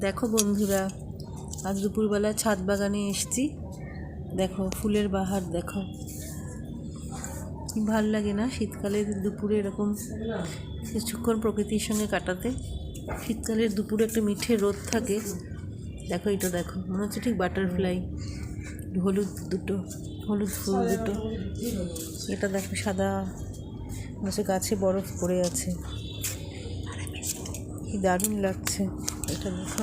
দেখো বন্ধুরা, আজ দুপুরবেলা ছাদ বাগানে এসেছি। দেখো ফুলের বাহার, দেখো ভাল লাগে না শীতকালের দুপুরে এরকম কিছুক্ষণ প্রকৃতির সঙ্গে কাটাতে। শীতকালের দুপুরে একটা মিঠে রোদ থাকে। দেখো এটা, দেখো মনে হচ্ছে ঠিক বাটারফ্লাই, হলুদ ফুল দুটো। এটা দেখো সাদা, হচ্ছে গাছে বরফ পড়ে আছে, কি দারুণ লাগছে। এটা দেখো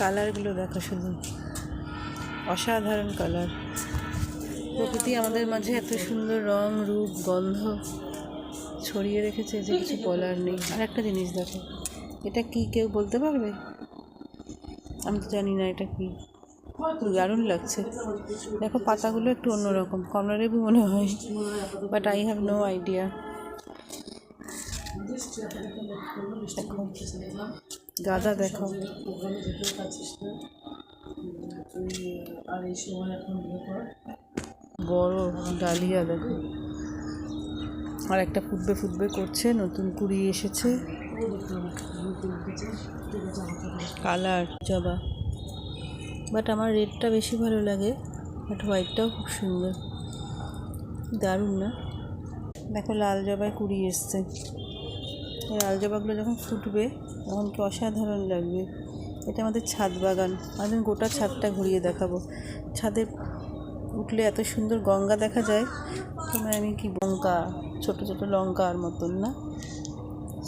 কালারগুলো, দেখো শুধু অসাধারণ কালার। প্রকৃতি আমাদের মাঝে এত সুন্দর রং, রূপ, গন্ধ ছড়িয়ে রেখেছে যে কিছু বলার নেই। আর একটা জিনিস দেখো, এটা কি কেউ বলতে পারবে? আমি তো জানি না এটা কি, দারুণ লাগছে। দেখো পাতাগুলো একটু অন্যরকম, কমলালেবু মনে হয়, but I have no idea. দেখো গাঁদা, দেখো বড় ডালিয়া, দেখো আর একটা ফুটবে করছে, নতুন কুড়ি এসেছে। কালার জবা, বাট আমার রেডটা বেশি ভালো লাগে, বাট হোয়াইটটাও খুব সুন্দর, দারুণ না? দেখো লাল জবায় কুড়ি এসছে। এই লাল জবাগুলো যখন ফুটবে তখন কি অসাধারণ লাগবে। এটা আমাদের ছাদ বাগান, আমি গোটা ছাদটা ঘুরিয়ে দেখাবো। ছাদে উঠলে এত সুন্দর গঙ্গা দেখা যায়, তোমার আমি কি লঙ্কা, ছোট ছোট লঙ্কার মতন না?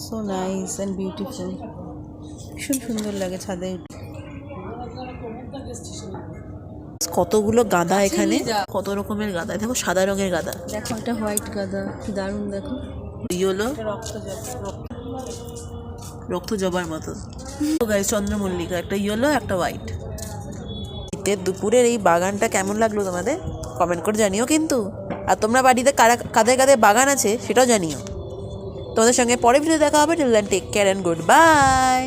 সো নাইস অ্যান্ড বিউটিফুল, ভীষণ সুন্দর লাগে ছাদে। কতগুলো গাঁদা এখানে, কত রকমের গাঁদা। দেখো সাদা রঙের গাঁদা, দেখো এটা হোয়াইট গাঁদা, কি দারুণ। দেখো ইয়েলো, রক্ত জবার মতো। গাইস চন্দ্রমল্লিকা, একটা ইয়েলো একটা হোয়াইট। শীতের দুপুরের এই বাগানটা কেমন লাগলো তোমাদের? কমেন্ট করে জানিও কিন্তু। আর তোমরা বাড়িতে কাদের কাদের বাগান আছে সেটাও জানিও। তোমাদের সঙ্গে পরে ভিডিও দেখা হবে। Till then take care and good by.